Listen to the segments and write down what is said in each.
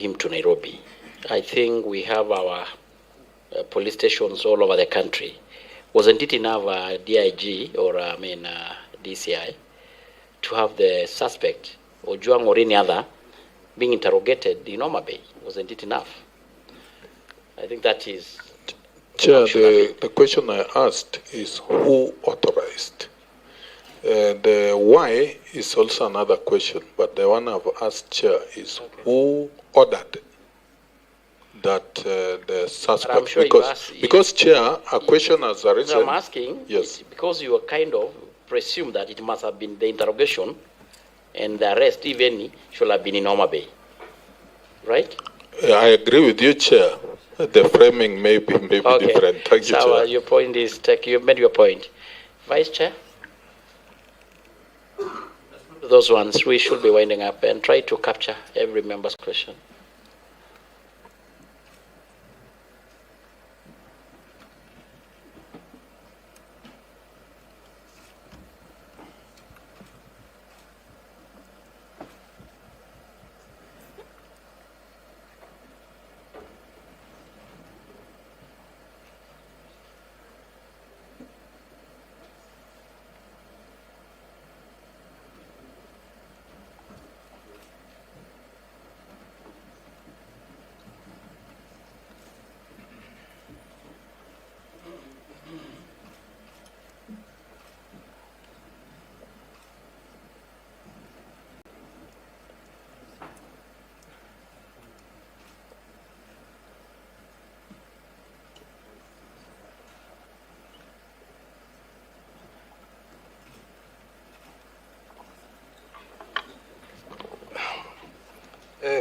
him to Nairobi. I think we have our police stations all over the country. Wasn't it enough DIG or DCI to have the suspect Ojwang or any other being interrogated in Homa Bay? Wasn't it enough? I think that is... Chair, the question I asked is who authorized? The why is also another question, but the one I've asked, Chair, is who ordered that the suspect? Sure because Chair, a question has arisen. I'm asking, yes, because you kind of presume that it must have been the interrogation and the arrest, even should have been in Homa Bay, right? I agree with you, Chair. The framing may be different. Thank you, Chair. Your point is, you've made your point. Vice Chair? Those ones, we should be winding up and try to capture every member's question.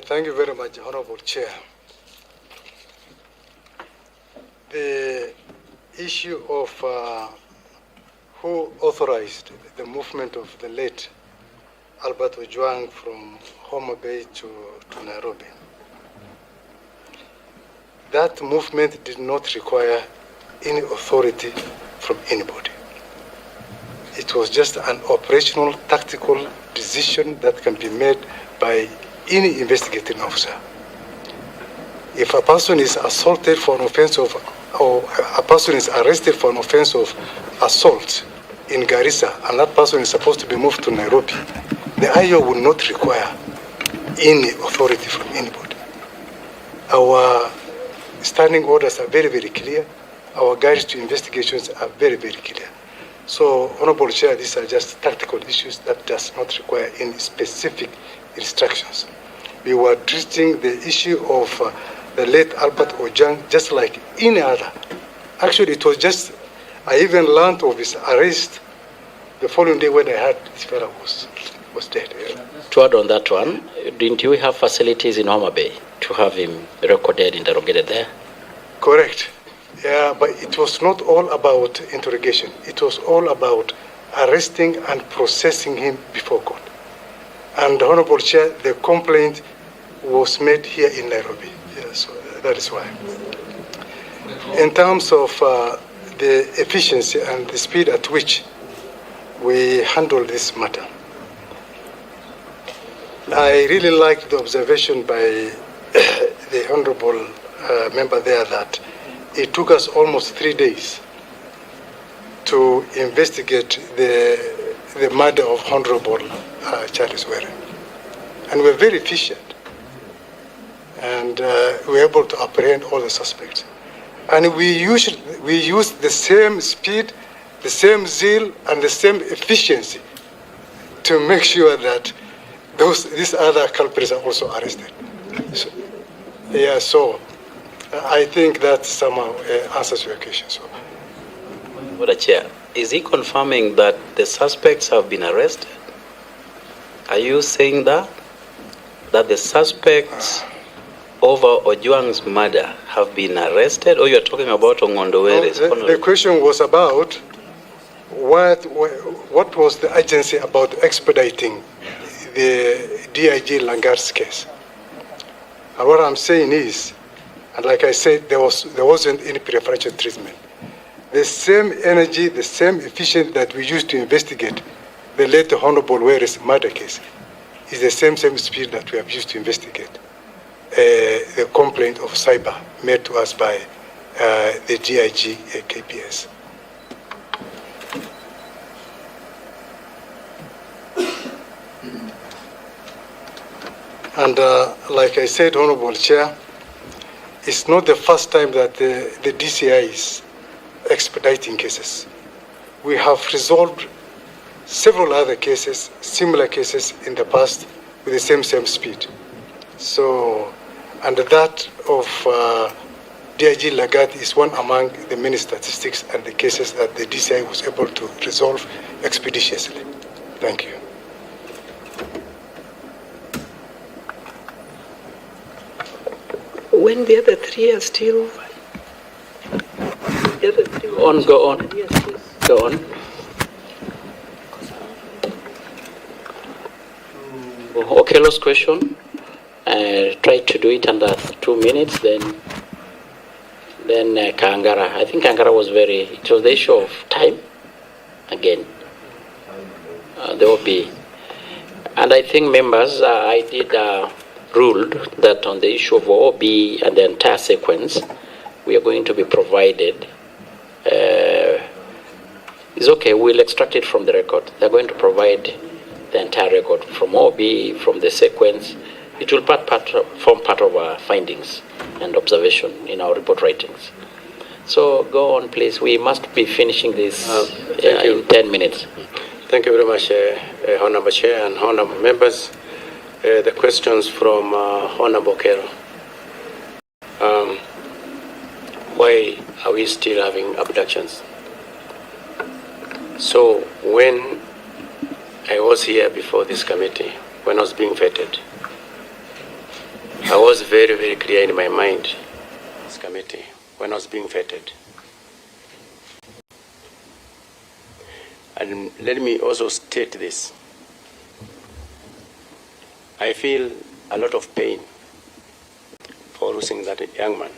Thank you very much, Honorable Chair. The issue of who authorized the movement of the late Albert Ojwang from Homa Bay to Nairobi. That movement did not require any authority from anybody. It was just an operational, tactical decision that can be made by any investigating officer. If a person is assaulted for an offense of, or a person is arrested for an offense of assault in Garissa, and that person is supposed to be moved to Nairobi, the IO will not require any authority from anybody. Our standing orders are very, very clear. Our guides to investigations are very, very clear. So, Honorable Chair, these are just tactical issues that does not require any specific instructions. We were treating the issue of the late Albert Ojwang just like any other. Actually, it was just, I even learned of his arrest the following day when I heard this fellow was dead. To add on that one, didn't you have facilities in Homa Bay to have him recorded, interrogated there? Correct. Yeah, but it was not all about interrogation. It was all about arresting and processing him before court. And Honorable Chair, the complaint was made here in Nairobi. Yeah, so that is why. In terms of the efficiency and the speed at which we handle this matter, I really liked the observation by the Honorable member there that it took us almost 3 days to investigate the murder of Honorable Charles Were. And we're very efficient. And we were able to apprehend all the suspects. And we used the same speed, the same zeal, and the same efficiency to make sure that these other culprits are also arrested. So, yeah, so I think that somehow answers your question. So. Mr. Chair, is he confirming that the suspects have been arrested? Are you saying that the suspects over Ojwang's murder have been arrested, or you are talking about Ongondo Were's? No, the question was about what was the agency about expediting the DIG Langar's case. And what I'm saying is, and like I said, there wasn't any preferential treatment. The same energy, the same efficiency that we used to investigate the late Honorable Were's murder case is the same speed that we have used to investigate the complaint of cyber made to us by the DIG KPS. And like I said, Honorable Chair, it's not the first time that the DCI is expediting cases. We have resolved several other cases, similar cases in the past with the same speed. So, and that of DIG Lagat is one among the many statistics and the cases that the DCI was able to resolve expeditiously. Thank you. When the other three are still... The other three Go on. Go on. Okay, last question. Try to do it under 2 minutes, then Kangara. I think Kangara was it was the issue of time again. There will be. And I think members, I did ruled that on the issue of OB and the entire sequence, we are going to be provided. It's okay, we'll extract it from the record. They're going to provide the entire record from OB, from the sequence. It will form part of our findings and observation in our report writings. So go on, please. We must be finishing this in 10 minutes. Thank you very much, Honorable Chair and Honorable members. The questions from Honorable Kero. Why are we still having abductions? So when I was here before this committee, when I was being vetted, I was very, very clear in my mind, this committee, when I was being vetted. And let me also state this. I feel a lot of pain for losing that young man.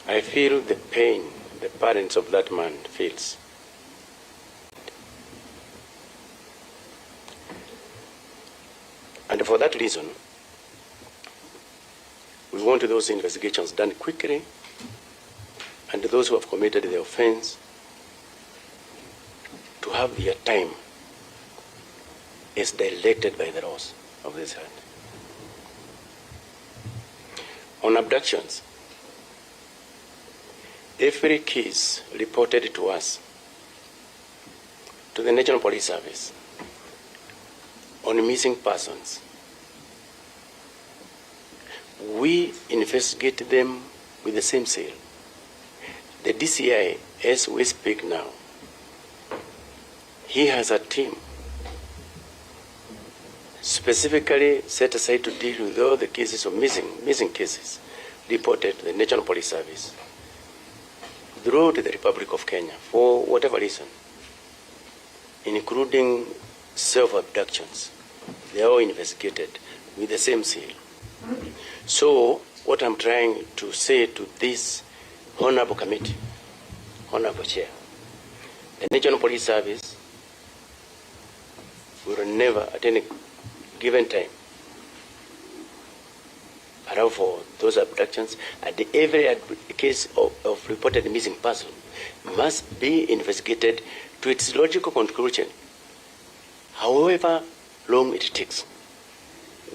I feel the pain the parents of that man feels. And for that reason, we want those investigations done quickly, and those who have committed the offense to have their time as directed by the laws of this land. On abductions, every case reported to us, to the National Police Service, on missing persons, we investigate them with the same seal. The DCI, as we speak now, he has a team specifically set aside to deal with all the cases of missing cases reported to the National Police Service throughout the Republic of Kenya for whatever reason, including self-abductions. They are all investigated with the same seal. So what I'm trying to say to this honorable committee, honorable chair, the National Police Service will never at any given time allow for those abductions, and every case of reported missing person must be investigated to its logical conclusion. However long it takes,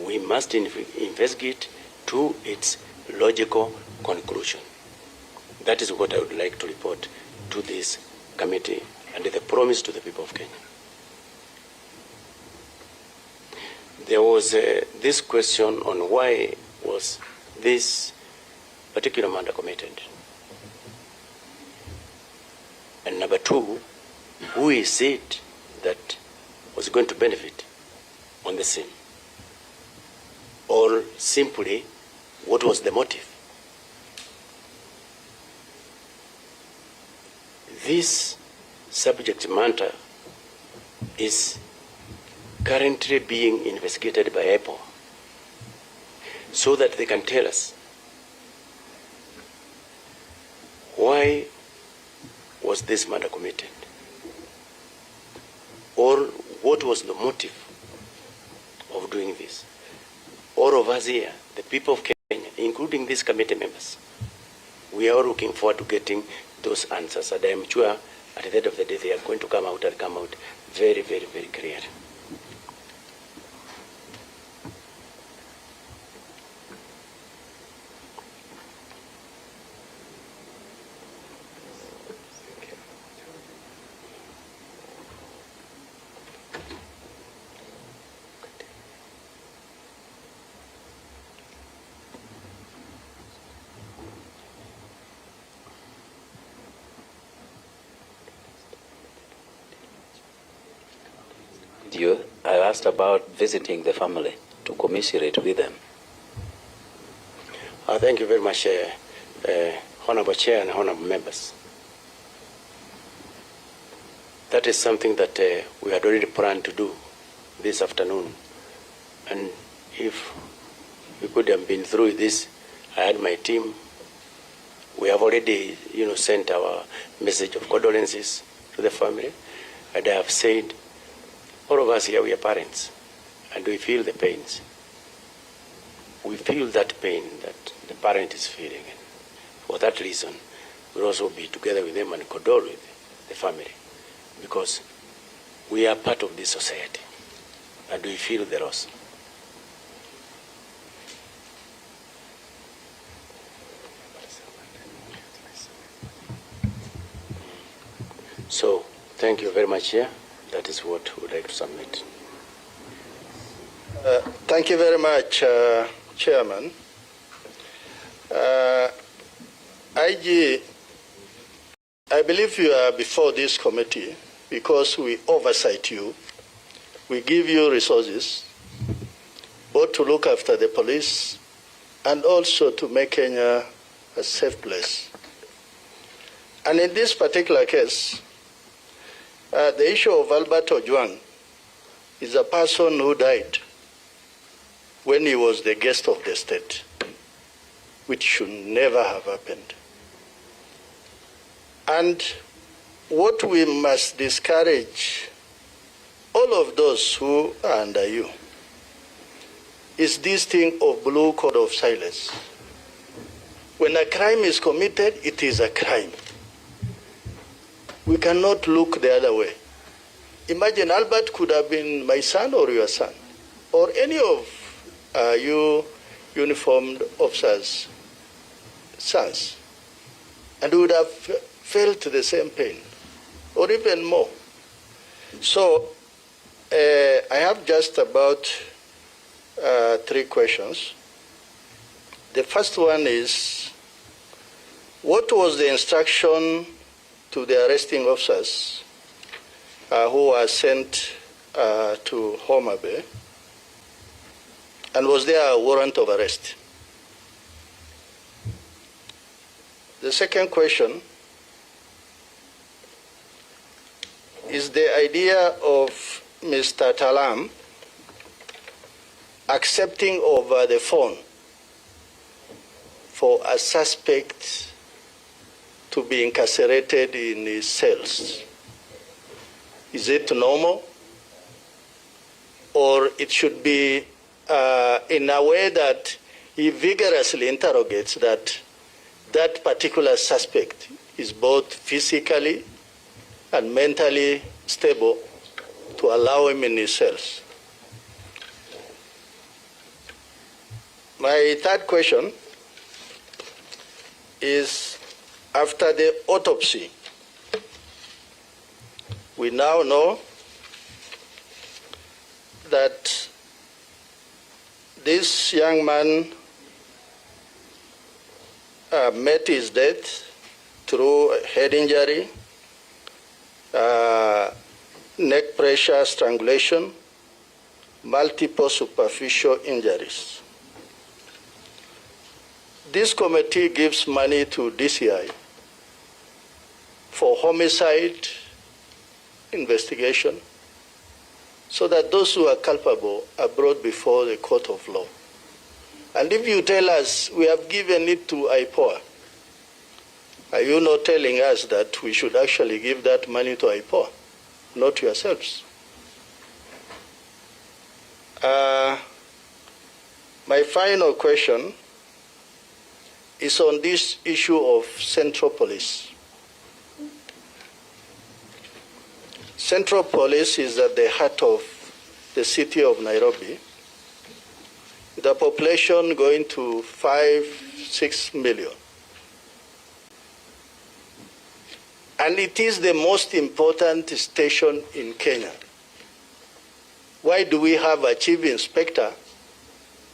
we must investigate to its logical conclusion. That is what I would like to report to this committee and the promise to the people of Kenya. There was this question on why was this particular murder committed. And number two, who is it that was going to benefit on the scene? Or simply, what was the motive? This subject matter is currently being investigated by Apple so that they can tell us why was this murder committed, or what was the motive of doing this. all of us here, the people of Kenya, including these committee members, we are looking forward to getting those answers. And I am sure at the end of the day, they are going to come out very, very, very clear. I asked about visiting the family to commiserate with them. Thank you very much, Honorable Chair and Honorable Members. That is something that we had already planned to do this afternoon. And if we could have been through this, I had my team. We have already, sent our message of condolences to the family. And I have said, all of us here, we are parents, and we feel the pains. We feel that pain that the parent is feeling. And for that reason, we'll also be together with them and condole with the family, because we are part of this society, and we feel the loss. So, thank you very much here. That is what we would like to submit. Thank you very much, Chairman. IG, I believe you are before this committee because we oversight you. We give you resources, both to look after the police and also to make Kenya a safe place. And in this particular case, the issue of Albert Ojwang is a person who died when he was the guest of the state, which should never have happened. And what we must discourage all of those who are under you is this thing of blue code of silence. When a crime is committed, it is a crime. We cannot look the other way. Imagine Albert could have been my son or your son, or any of you uniformed officers' sons, and we would have felt the same pain, or even more. So I have just about 3 questions. The first one is, what was the instruction to the arresting officers who were sent to Homa Bay? And was there a warrant of arrest? The second question is the idea of Mr. Talam accepting over the phone for a suspect to be incarcerated in his cells. Is it normal? Or it should be in a way that he vigorously interrogates that particular suspect is both physically and mentally stable to allow him in his cells. My third question is, after the autopsy, we now know that this young man met his death through head injury, neck pressure, strangulation, multiple superficial injuries. This committee gives money to DCI for homicide investigation so that those who are culpable are brought before the court of law. And if you tell us we have given it to IPOA, are you not telling us that we should actually give that money to IPOA, not yourselves? My final question is on this issue of Central Police. Central Police is at the heart of the city of Nairobi, with a population going to 5-6 million. And it is the most important station in Kenya. Why do we have a chief inspector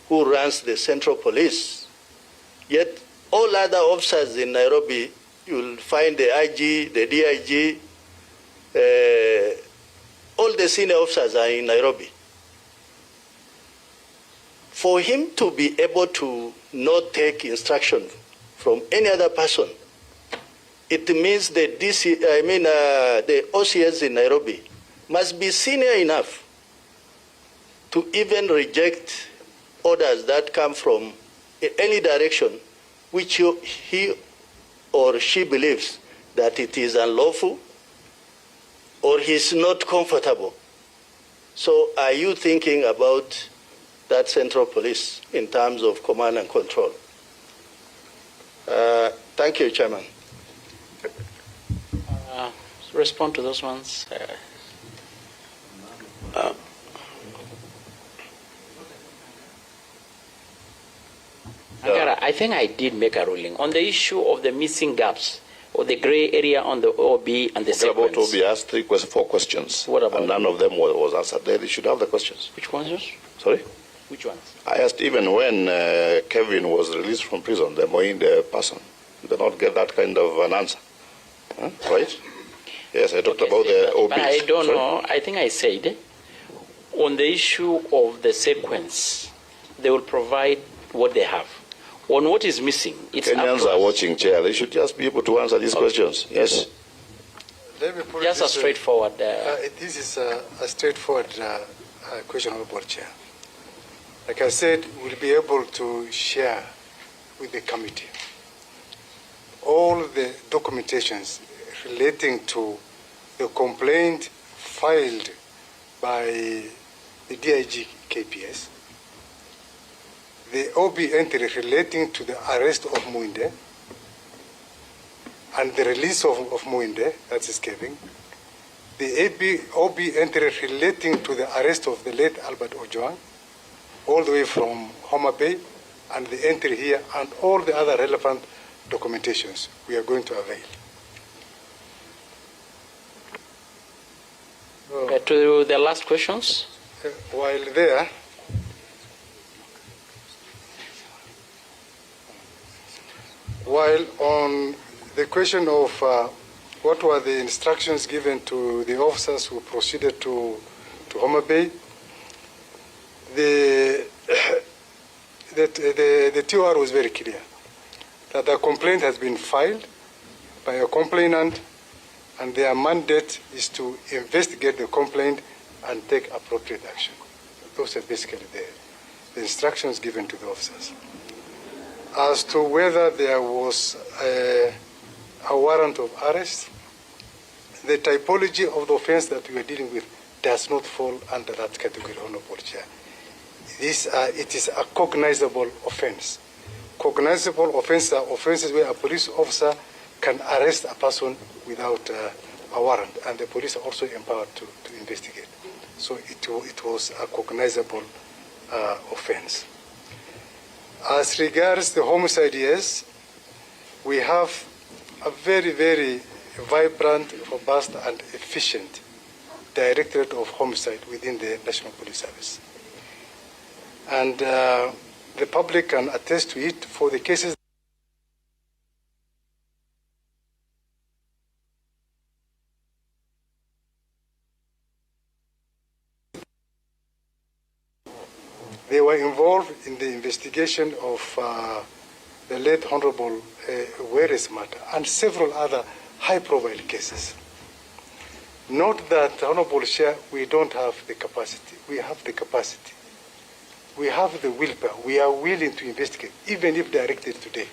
who runs the Central Police? Yet all other officers in Nairobi, you'll find the IG, the DIG, all the senior officers are in Nairobi. For him to be able to not take instruction from any other person, it means the the OCS in Nairobi must be senior enough to even reject orders that come from any direction which he or she believes that it is unlawful or he's not comfortable. So are you thinking about that Central Police in terms of command and control? Thank you, Chairman. Respond to those ones. Angara, I think I did make a ruling on the issue of the missing gaps or the gray area on the OB and the sequence. About OB asked 4 questions. What about and none of them was answered. They should have the questions. Which ones? Sorry? Which ones? I asked even when Kevin was released from prison, the Moinde person, did not get that kind of an answer. Huh? Right? Yes, I talked about the OB. But I don't know. I think I said on the issue of the sequence, they will provide what they have. On what is missing, it's Kenyans are watching, Chair. They should just be able to answer these questions. Yes. Let me put Just a straightforward. This is a straightforward question, Honorable Chair. Like I said, we'll be able to share with the committee all the documentations relating to the complaint filed by the DIG KPS, the OB entry relating to the arrest of Muinde and the release of Muinde, that's escaping, the OB entry relating to the arrest of the late Albert Ojwang, all the way from Homa Bay, and the entry here, and all the other relevant documentations we are going to avail. To the last questions. While there, while on the question of what were the instructions given to the officers who proceeded to Homa Bay, the TOR was very clear that a complaint has been filed by a complainant, and their mandate is to investigate the complaint and take appropriate action. Those are basically the instructions given to the officers. As to whether there was a warrant of arrest, the typology of the offense that we are dealing with does not fall under that category, Honorable Chair. It is a cognizable offense. Cognizable offenses are offenses where a police officer can arrest a person without a warrant, and the police are also empowered to investigate. So it was a cognizable offense. As regards the homicide, yes, we have a very, very vibrant, robust, and efficient Directorate of Homicide within the National Police Service. And the public can attest to it for the cases. They were involved in the investigation of the late Honorable Were's matter and several other high-profile cases. Not that, Honorable Chair, we don't have the capacity. We have the capacity. We have the willpower. We are willing to investigate, even if directed today.